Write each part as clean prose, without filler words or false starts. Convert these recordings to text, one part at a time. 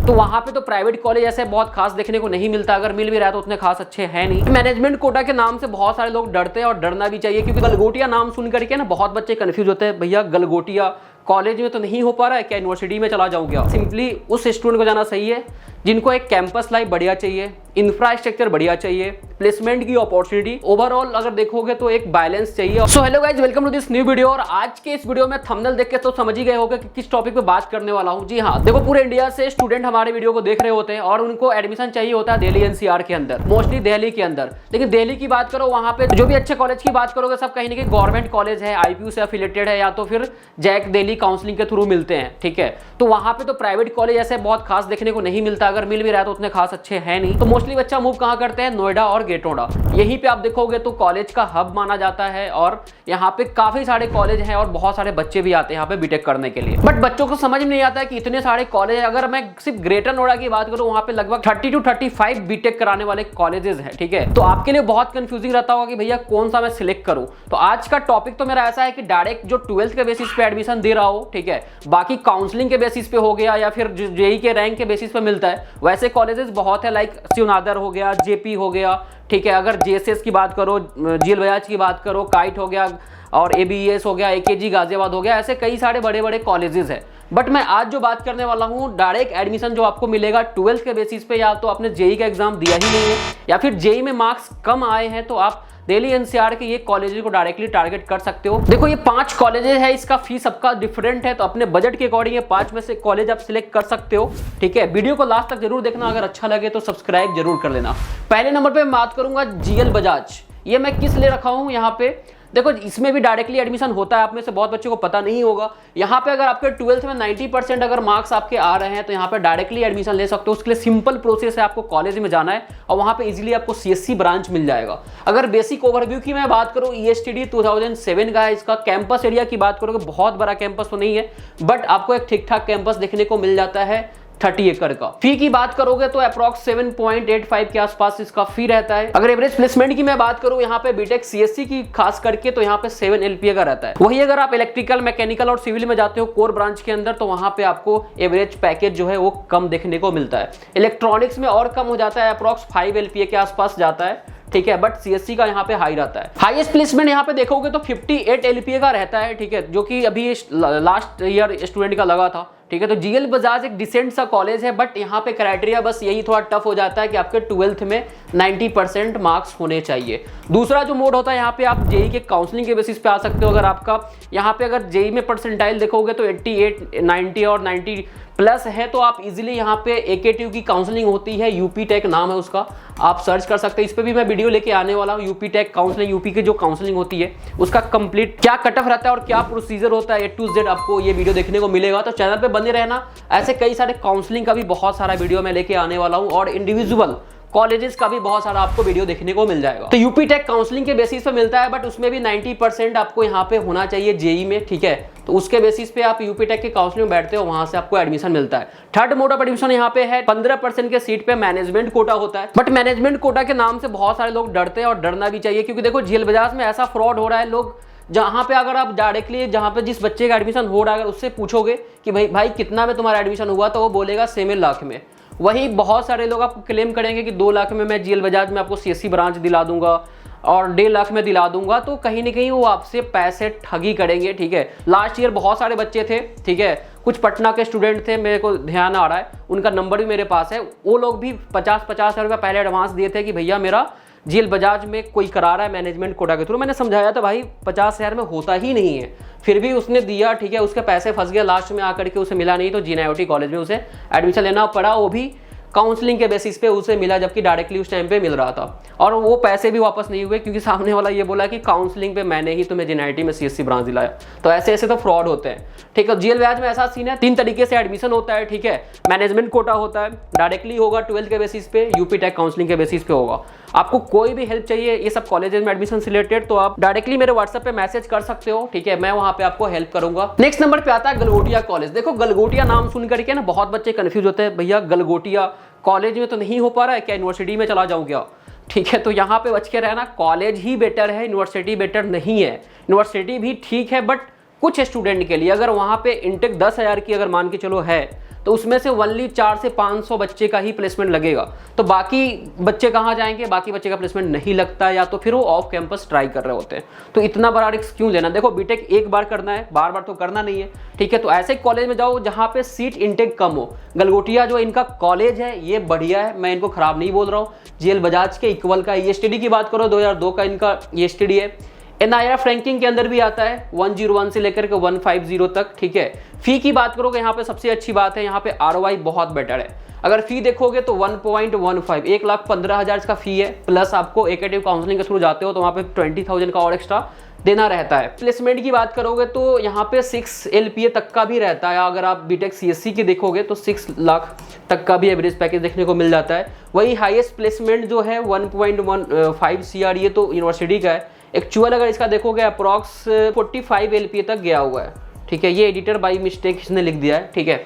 तो वहाँ पे तो प्राइवेट कॉलेज ऐसे बहुत खास देखने को नहीं मिलता, अगर मिल भी रहा है तो उतने खास अच्छे हैं नहीं। मैनेजमेंट कोटा के नाम से बहुत सारे लोग डरते हैं और डरना भी चाहिए, क्योंकि गलगोटिया नाम सुन करके ना बहुत बच्चे कंफ्यूज होते हैं, भैया गलगोटिया कॉलेज में तो नहीं हो पा रहा है, क्या यूनिवर्सिटी में चला जाऊँ क्या। सिंपली उस स्टूडेंट को जाना सही है जिनको एक कैंपस लाइफ बढ़िया चाहिए, इंफ्रास्ट्रक्चर बढ़िया चाहिए, प्लेसमेंट की अपॉर्चुनिटी, ओवरऑल अगर देखोगे तो एक बैलेंस चाहिए। So hello guys, welcome to this new video. और आज के इस वीडियो में थंबनेल देख के तो समझ ही गए होगे कि किस टॉपिक पे बात करने वाला हूँ। जी हाँ, देखो पूरे इंडिया से स्टूडेंट हमारे वीडियो को देख रहे होते हैं और उनको एडमिशन चाहिए होता है दिल्ली एनसीआर के अंदर, मोस्टली दिल्ली के अंदर। लेकिन दिल्ली की बात करो, वहाँ पे जो भी अच्छे कॉलेज की बात करोगे सब कहीं ना कहीं गवर्नमेंट कॉलेज है, आईपीयू से एफिलेटेड है या तो फिर जैक दिल्ली काउंसलिंग के थ्रू मिलते हैं। ठीक है, तो वहाँ पे तो प्राइवेट कॉलेज ऐसे बहुत खास देखने को नहीं मिलता, अगर मिल भी रहा है तो उतने खास अच्छे हैं नहीं। तो मोस्टली बच्चा मूव कहाँ करते हैं, नोएडा और गेटोडा। यहीं पे आप देखोगे तो कॉलेज का हब माना जाता है और यहाँ पे काफी सारे कॉलेज हैं और बहुत सारे बच्चे भी आते हैं यहाँ पे बीटेक करने के लिए। बट बच्चों को समझ में नहीं आता है कि इतने सारे कॉलेज है। अगर मैं सिर्फ ग्रेटर नोएडा की बात करूँ, वहाँ पे लगभग 30 to 35 बीटेक कराने वाले कॉलेजेस हैं। ठीक है, तो आपके लिए बहुत कंफ्यूजिंग रहता होगा कि भैया कौन सा मैं सिलेक्ट करूँ। तो आज का टॉपिक तो मेरा ऐसा है कि डायरेक्ट जो 12th के बेसिस पे एडमिशन दे रहा हो, ठीक है, बाकी काउंसलिंग के बेसिस पे हो गया या फिर जेई के रैंक के बेसिस पे मिलता है, वैसे कॉलेजेस बहुत है, लाइक शिवनादर हो गया, जेपी हो गया। ठीक है, अगर जेएसएस की बात करो, जीएल बजाज की बात करो, काइट हो गया और एबीएस हो गया, एकेजी गाजियाबाद हो गया, ऐसे कई सारे बड़े बड़े कॉलेजेस हैं। बट मैं आज जो बात करने वाला हूँ, डायरेक्ट एडमिशन जो आपको मिलेगा 12th के बेसिस पे, या तो आपने जेई का एग्जाम दिया ही नहीं है या फिर जेई में मार्क्स कम आए हैं, तो आप दिल्ली एनसीआर के ये कॉलेजेस को डायरेक्टली टारगेट कर सकते हो। देखो ये 5 कॉलेजेस है, इसका फीस सबका डिफरेंट है, तो अपने बजट के अकॉर्डिंग ये 5 में से कॉलेज आप सिलेक्ट कर सकते हो। ठीक है, वीडियो को लास्ट तक जरूर देखना, अगर अच्छा लगे तो सब्सक्राइब जरूर कर लेना। पहले नंबर पे मैं बात करूंगा जीएल बजाज। ये मैं किस लिए रखा हूं यहाँ पे, देखो इसमें भी डायरेक्टली एडमिशन होता है, आप में से बहुत बच्चों को पता नहीं होगा। यहाँ पे अगर आपके 12th में 90% अगर मार्क्स आपके आ रहे हैं तो यहाँ पे डायरेक्टली एडमिशन ले सकते हो। उसके लिए सिंपल प्रोसेस है, आपको कॉलेज में जाना है और वहाँ पे इजीली आपको सीएससी ब्रांच मिल जाएगा। अगर बेसिक ओवरव्यू की मैं बात करूँ, ईएसटीडी 2007 का है। इसका कैंपस एरिया की बात करोगे, बहुत बड़ा कैंपस तो नहीं है, बट आपको एक ठीक ठाक कैंपस देखने को मिल जाता है 30 एकड़ का। फी की बात करोगे तो अप्रॉक्स 7.85 के आसपास इसका फी रहता है। अगर एवरेज प्लेसमेंट की मैं बात करूं, यहाँ पे बीटेक सीएससी की खास करके तो यहाँ पे 7 LPA का रहता है। वही अगर आप इलेक्ट्रिकल, मैकेनिकल और सिविल में जाते हो कोर ब्रांच के अंदर, तो वहां पे आपको एवरेज पैकेज जो है वो कम देखने को मिलता है। इलेक्ट्रॉनिक्स में और कम हो जाता है, अप्रॉक्स 5 LPA के आसपास जाता है। ठीक है, बट सीएससी का यहाँ पे हाई रहता है। हाईएस्ट प्लेसमेंट यहाँ पे देखोगे तो 58 LPA का रहता है। ठीक है, जो कि अभी लास्ट ईयर स्टूडेंट का लगा था। ठीक है, तो जीएल बजाज एक डिसेंट सा कॉलेज है, बट यहाँ पे क्राइटेरिया बस यही थोड़ा टफ हो जाता है कि आपके 12th में 90% मार्क्स होने चाहिए। दूसरा जो मोड होता है, यहाँ पे आप जेई के काउंसलिंग के बेसिस पे आ सकते हो। अगर आपका यहाँ पे अगर जेई में परसेंटाइल देखोगे तो 88, 90 और 90 प्लस है, तो आप इजीली यहाँ पे एकेटीयू की काउंसलिंग होती है, यूपी टेक नाम है उसका, आप सर्च कर सकते हैं। इस पे भी मैं वीडियो लेके आने वाला हूँ। यूपी टेक काउंसलिंग, यूपी की जो काउंसलिंग होती है उसका कंप्लीट क्या कट ऑफ रहता है और क्या प्रोसीजर होता है, A to Z आपको ये वीडियो देखने को मिलेगा, तो चैनल पे बने रहना। ऐसे कई सारे काउंसलिंग का भी बहुत सारा वीडियो मैं लेके आने वाला हूँ और इंडिविजुअल कॉलेजेस का भी बहुत सारा आपको वीडियो देखने को मिल जाएगा। तो यूपी टेक काउंसलिंग के बेसिस पे मिलता है, बट उसमें भी 90% आपको यहाँ पे होना चाहिए जेई में। ठीक है, तो उसके बेसिस पे आप यूपी टेक के काउंसलिंग में बैठते हो, वहां से आपको एडमिशन मिलता है। थर्ड मोड ऑफ एडमिशन यहाँ पे है, 15% के सीट पे मैनेजमेंट कोटा होता है। बट मैनेजमेंट कोटा के नाम से बहुत सारे लोग डरते हैं और डरना भी चाहिए, क्योंकि देखो जीएल बजाज में ऐसा फ्रॉड हो रहा है। लोग जहां पे अगर आप डायरेक्टली जहां पे जिस बच्चे का एडमिशन हो रहा है, अगर उससे पूछोगे कि भाई कितना में तुम्हारा एडमिशन हुआ, तो वो बोलेगा 7 लाख में। वही बहुत सारे लोग आपको क्लेम करेंगे कि 2 लाख में मैं जीएल बजाज में आपको सीएससी ब्रांच दिला दूंगा और 1.5 लाख में दिला दूंगा, तो कहीं ना कहीं वो आपसे पैसे ठगी करेंगे। ठीक है, लास्ट ईयर बहुत सारे बच्चे थे, ठीक है, कुछ पटना के स्टूडेंट थे, मेरे को ध्यान आ रहा है, उनका नंबर भी मेरे पास है। वो लोग भी 50-50 हज़ार रुपये पहले एडवांस दिए थे कि भैया मेरा जीएल बजाज में कोई करा रहा है मैनेजमेंट कोटा के थ्रू। मैंने समझाया था भाई 50,000 में होता ही नहीं है, फिर भी उसने दिया। ठीक है, उसके पैसे फंस गए, लास्ट में आकर के उसे मिला नहीं, तो जीएनआईओटी कॉलेज में उसे एडमिशन लेना पड़ा, वो भी काउंसलिंग के बेसिस पे उसे मिला, जबकि डायरेक्टली उस टाइम पे मिल रहा था। और वो पैसे भी वापस नहीं हुए, क्योंकि सामने वाला ये बोला कि काउंसलिंग पे मैंने ही तुम्हें जेएनआईटी में सीएससी ब्रांच दिलाया। तो ऐसे ऐसे तो फ्रॉड होते हैं। ठीक है, जीएल बजाज में ऐसा सीन है, 3 तरीके से एडमिशन होता है। ठीक है, मैनेजमेंट कोटा होता है, डायरेक्टली होगा 12th के बेसिस पे, यूपी टेक काउंसलिंग के बेसिस पे होगा। आपको कोई भी हेल्प चाहिए ये सब कॉलेजेस में एडमिशन से रिलेटेड, तो आप डायरेक्टली मेरे व्हाट्सएप पे मैसेज कर सकते हो। ठीक है, मैं वहां पे आपको हेल्प करूंगा। नेक्स्ट नंबर पे आता है गलगोटिया कॉलेज। देखो गलगोटिया नाम सुन करके ना बहुत बच्चे कंफ्यूज होते हैं, भैया गलगोटिया कॉलेज में तो नहीं हो पा रहा है, क्या यूनिवर्सिटी में चला जाऊं क्या। ठीक है, तो यहाँ पे बच के रहना, कॉलेज ही बेटर है, यूनिवर्सिटी बेटर नहीं है। यूनिवर्सिटी भी ठीक है, बट कुछ स्टूडेंट के लिए, अगर वहाँ पे इंटेक 10,000 की अगर मान के चलो है, तो उसमें से ओनली 400 से 500 बच्चे का ही प्लेसमेंट लगेगा। तो बाकी बच्चे कहाँ जाएंगे, बाकी बच्चे का प्लेसमेंट नहीं लगता, या तो फिर वो ऑफ कैंपस ट्राई कर रहे होते हैं। तो इतना बड़ा रिस्क क्यों लेना। देखो बीटेक एक बार करना है, बार बार तो करना नहीं है, ठीक है। तो ऐसे कॉलेज में जाओ जहाँ पे सीट इनटेक कम हो। गलगोटिया जो इनका कॉलेज है ये बढ़िया है, मैं इनको खराब नहीं बोल रहा हूँ। जीएल बजाज के इक्वल का ईएसटीडी की बात करो, 2002 का इनका ईएसटीडी है। NIRF रैंकिंग के अंदर भी आता है 101 से लेकर के 150 तक, ठीक है। फी की बात करोगे यहाँ पे सबसे अच्छी बात है, यहाँ पे ROI बहुत बेटर है। अगर फी देखोगे तो 1.15 1,15,000 का फी है, प्लस आपको एकेटिव काउंसलिंग के थ्रू जाते हो तो वहाँ पे 20,000 का और एक्स्ट्रा देना रहता है। प्लेसमेंट की बात करोगे तो यहाँ पे 6 LPA तक का भी रहता है। अगर आप बीटेक CSC की देखोगे तो 6 लाख तक का भी एवरेज पैकेज देखने को मिल जाता है। वही हाईएस्ट प्लेसमेंट जो है 1.15 CR ये तो यूनिवर्सिटी का है। एक्चुअल अगर इसका देखोगे अप्रॉक्स 45 LPA तक गया हुआ है, ठीक है। ये एडिटर बाई मिस्टेक इसने लिख दिया है, ठीक है।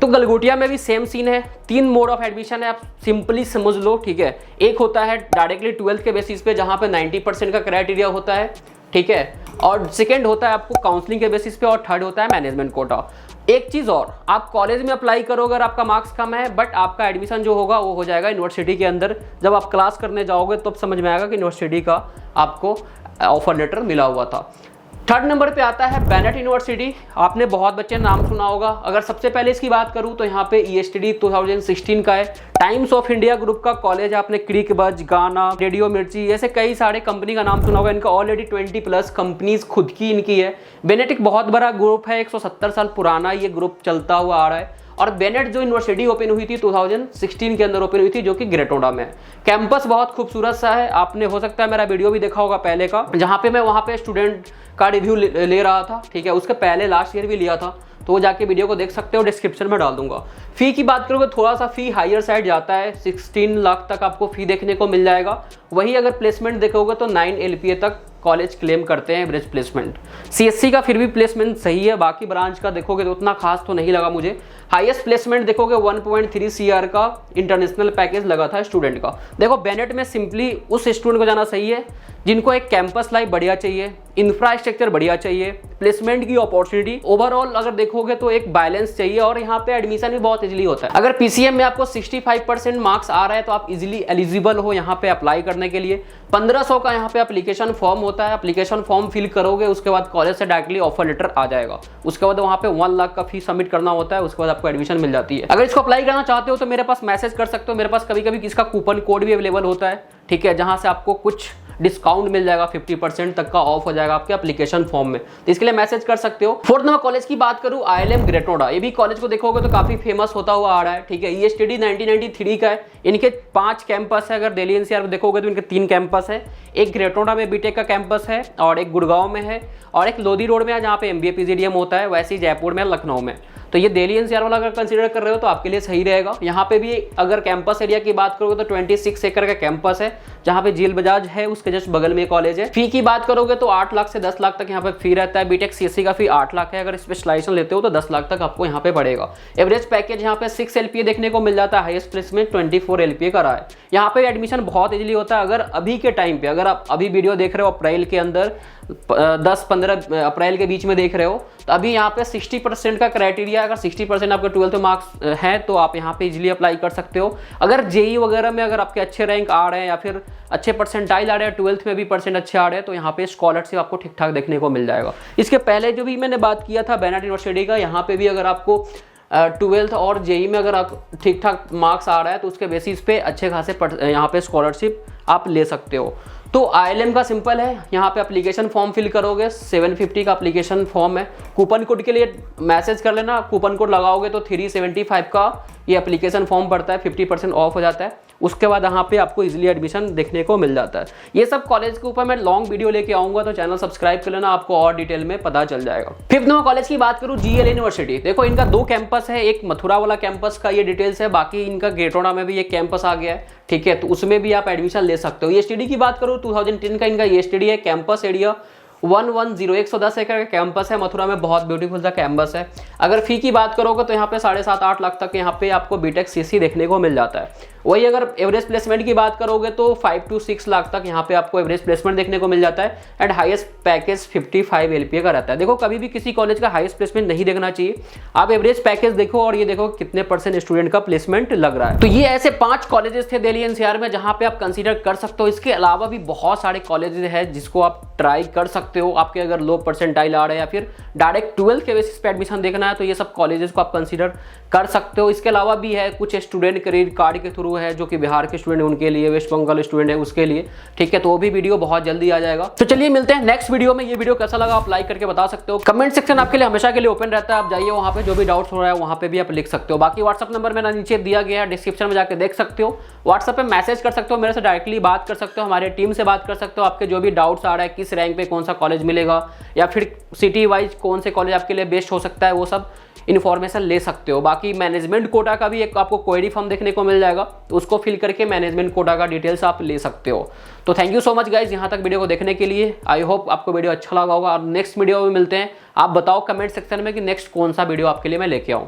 तो गलगोटिया में भी सेम सीन है, 3 मोड ऑफ एडमिशन है, आप सिंपली समझ लो, ठीक है। एक होता है डायरेक्टली 12th के बेसिस पे जहाँ पे 90% का क्राइटेरिया होता है, ठीक है। और सेकेंड होता है आपको काउंसलिंग के बेसिस पे, और थर्ड होता है मैनेजमेंट कोटा। एक चीज़ और, आप कॉलेज में अप्लाई करोगे अगर आपका मार्क्स कम है, बट आपका एडमिशन जो होगा वो हो जाएगा यूनिवर्सिटी के अंदर। जब आप क्लास करने जाओगे तो समझ में आएगा कि यूनिवर्सिटी का आपको ऑफर लेटर मिला हुआ था। थर्ड नंबर पे आता है बेनेट यूनिवर्सिटी। आपने बहुत बच्चे नाम सुना होगा। अगर सबसे पहले इसकी बात करूं तो यहाँ पे ईएसटीडी 2016 का है। टाइम्स ऑफ इंडिया ग्रुप का कॉलेज है। आपने क्रिक बज, गाना, रेडियो मिर्ची ऐसे कई सारे कंपनी का नाम सुना होगा। इनका ऑलरेडी 20+ कंपनीज खुद की इनकी है। बेनेट एक बहुत बड़ा ग्रुप है, 170 साल पुराना ये ग्रुप चलता हुआ आ रहा है। और बेनेट जो यूनिवर्सिटी ओपन हुई थी 2016 के अंदर ओपन हुई थी, जो कि ग्रेटोडा में है। कैंपस बहुत खूबसूरत सा है। आपने हो सकता है मेरा वीडियो भी देखा होगा पहले का, जहाँ पे मैं वहाँ पे स्टूडेंट का रिव्यू ले रहा था, ठीक है। उसके पहले लास्ट ईयर भी लिया था, तो वो जाके वीडियो को देख सकते हो, डिस्क्रिप्शन में डाल दूंगा। फी की बात करोगे थोड़ा सा फी हायर साइड जाता है, 16 लाख तक आपको फी देखने को मिल जाएगा। वही अगर प्लेसमेंट देखोगे तो 9 LPA तक कॉलेज क्लेम करते हैं एवरेज प्लेसमेंट। CSC का फिर भी प्लेसमेंट सही है, बाकी ब्रांच का देखोगे तो उतना खास तो नहीं लगा मुझे। हाईएस्ट प्लेसमेंट देखोगे 1.3 CR का इंटरनेशनल पैकेज लगा था स्टूडेंट का। देखो बेनेट में सिंपली उस स्टूडेंट को जाना सही है जिनको एक कैंपस लाइफ बढ़िया चाहिए, इंफ्रास्ट्रक्चर बढ़िया चाहिए, प्लेसमेंट की अपॉर्चुनिटी, ओवरऑल अगर देखोगे तो एक बैलेंस चाहिए। और यहाँ पे एडमिशन भी बहुत इजीली होता है। अगर PCM में आपको 65% मार्क्स आ रहा है तो आप इजीली एलिजिबल हो यहाँ पे अप्लाई करने के लिए। 1500 का यहाँ पे एप्लीकेशन फॉर्म होता है। एप्लीकेशन फॉर्म फिल करोगे, उसके बाद कॉलेज से डायरेक्टली ऑफर लेटर आ जाएगा। उसके बाद वहाँ पे 1 लाख का फीस सबमिट करना होता है, उसके बाद आपको एडमिशन मिल जाती है। अगर इसको अप्लाई करना चाहते हो तो मेरे पास मैसेज कर सकते हो। मेरे पास कभी कभी इसका कूपन कोड भी अवेलेबल होता है, ठीक है, जहाँ से आपको कुछ डिस्काउंट मिल जाएगा, 50% तक का ऑफ हो जाएगा आपके एप्लीकेशन फॉर्म में। तो इसके लिए मैसेज कर सकते हो। फोर्थ नंबर कॉलेज की बात करूं, ILM ग्रेटोडा। ये भी कॉलेज को देखोगे तो काफी फेमस होता हुआ आ रहा है, ठीक है। ईएसटीडी 1993 का है। इनके 5 कैंपस है। अगर दिल्ली NCR में देखोगे तो इनके 3 कैंपस है। एक ग्रेटोडा में बीटेक का कैंपस है, और एक गुड़गांव में है, और एक लोधी रोड में है जहाँ पे MBA PGDM होता है। वैसे ही जयपुर में, लखनऊ में। तो ये दिल्ली NCR वाला अगर कंसीडर कर रहे हो तो आपके लिए सही रहेगा। यहाँ पे भी अगर कैंपस एरिया की बात करोगे तो 26 एकड़ का कैंपस है, जहाँ पे जीएल बजाज है उसके जस्ट बगल में कॉलेज है। फी की बात करोगे तो 8 लाख से 10 लाख तक यहाँ पे फी रहता है। बीटेक CSC का फी 8 लाख है। अगर स्पेशलाइजेशन लेते हो तो 10 लाख तक आपको यहाँ पे पड़ेगा। एवरेज पैकेज यहाँ पे 6 LPA देखने को मिल जाता है। हाईएस्ट प्लेसमेंट 24 LPA का रहा है। यहाँ पे एडमिशन बहुत इजीली होता है। अगर अभी के टाइम पे, अगर आप अभी वीडियो देख रहे हो अप्रैल के अंदर, 10-15 अप्रैल के बीच में देख रहे हो, तो अभी यहाँ पे 60% का क्राइटेरिया। अगर 60% आपके 12th मार्क्स हैं तो आप यहाँ पे इजीली अप्लाई कर सकते हो। अगर JEE वगैरह में अगर आपके अच्छे रैंक आ रहे हैं, या फिर अच्छे परसेंटाइल आ रहे हैं, 12th में भी परसेंट अच्छे आ रहे हैं, तो यहाँ पे स्कॉलरशिप आपको ठीक ठाक देखने को मिल जाएगा। इसके पहले जो भी मैंने बात किया था बेनेट यूनिवर्सिटी का, यहाँ पे भी अगर आपको 12th और JEE में अगर आप ठीक ठाक मार्क्स आ रहा है तो उसके बेसिस पे अच्छे खासे यहाँ पे स्कॉलरशिप आप ले सकते हो। तो ILM का सिंपल है, यहाँ पे एप्लीकेशन फॉर्म फिल करोगे, 750 का एप्लीकेशन फॉर्म है। कूपन कोड के लिए मैसेज कर लेना, कूपन कोड लगाओगे तो 375 का ये एप्लीकेशन फॉर्म पड़ता है, 50% ऑफ हो जाता है। उसके बाद यहाँ पे आपको इजीली एडमिशन देखने को मिल जाता है। ये सब कॉलेज के ऊपर मैं लॉन्ग वीडियो लेके आऊंगा, तो चैनल सब्सक्राइब कर लेना, आपको और डिटेल में पता चल जाएगा। 5th नंबर कॉलेज की बात करूँ, GL यूनिवर्सिटी। देखो इनका 2 कैंपस है। एक मथुरा वाला कैंपस का ये डिटेल्स है, बाकी इनका ग्रेटोडा में भी एक कैंपस आ गया है, ठीक है। तो उसमें भी आप एडमिशन ले सकते हो। ईएसटीडी की बात करूँ 2010 का इनका ईएसटीडी है। कैंपस एरिया 110 एकड़ का कैंपस है। मथुरा में बहुत ब्यूटीफुल सा कैंपस है। अगर फी की बात करोगे तो यहाँ पे 7.5-8 लाख तक यहाँ पे आपको बीटेक CSC देखने को मिल जाता है। वही अगर एवरेज प्लेसमेंट की बात करोगे तो 5 to 6 लाख तक यहाँ पे आपको एवरेज प्लेसमेंट देखने को मिल जाता है एंड हाईएस्ट पैकेज 55 LPA का रहता है। देखो कभी भी किसी कॉलेज का हाईएस्ट प्लेसमेंट नहीं देखना चाहिए, आप एवरेज पैकेज देखो और ये देखो कितने % स्टूडेंट का प्लेसमेंट लग रहा है। तो ये ऐसे 5 कॉलेजेस थे दिल्ली NCR में जहाँ पे आप कंसीडर कर सकते हो। इसके अलावा भी बहुत सारे कॉलेजेस हैं जिसको आप ट्राई कर सकते हो। आपके अगर लो परसेंटाइल आ रहे हैं या फिर डायरेक्ट 12th के बेसिस पे एडमिशन देखना है तो ये सब कॉलेजेस को आप कंसीडर कर सकते हो। इसके अलावा भी है कुछ स्टूडेंट क्रेडिट कार्ड के थ्रू है जो कि बिहार के स्टूडेंट है उनके लिए, वेस्ट बंगाल स्टूडेंट है उसके लिए, ठीक है। तो वो भी वीडियो बहुत जल्दी आ जाएगा। तो चलिए मिलते हैं नेक्स्ट वीडियो में। ये वीडियो कैसा लगा आप लाइक करके बता सकते हो। कमेंट सेक्शन आपके लिए हमेशा के लिए ओपन रहता है, आप जाइए वहाँ पे जो भी डाउट्स हो रहा है वहाँ पे भी आप लिख सकते हो। बाकी व्हाट्सअप नंबर मेरा नीचे दिया गया है, डिस्क्रिप्शन में जाकर देख सकते हो। व्हाट्सअप पे मैसेज कर सकते हो, मेरे से डायरेक्टली बात कर सकते हो, हमारे टीम से बात कर सकते हो। आपके जो भी डाउट्स आ रहा है किस रैंक पे कौन सा कॉलेज मिलेगा या फिर सिटी वाइज कौन से कॉलेज आपके लिए बेस्ट हो सकता है वो सब इन्फॉर्मेशन ले सकते हो। बाकी मैनेजमेंट कोटा का भी एक आपको क्वेरी फॉर्म देखने को मिल जाएगा, तो उसको फिल करके मैनेजमेंट कोटा का डिटेल्स आप ले सकते हो। तो thank you so much guys यहाँ तक वीडियो को देखने के लिए। आई होप आपको वीडियो अच्छा लगा होगा और नेक्स्ट वीडियो में मिलते हैं। आप बताओ कमेंट सेक्शन में कि नेक्स्ट कौन सा वीडियो आपके लिए मैं लेके आऊँ।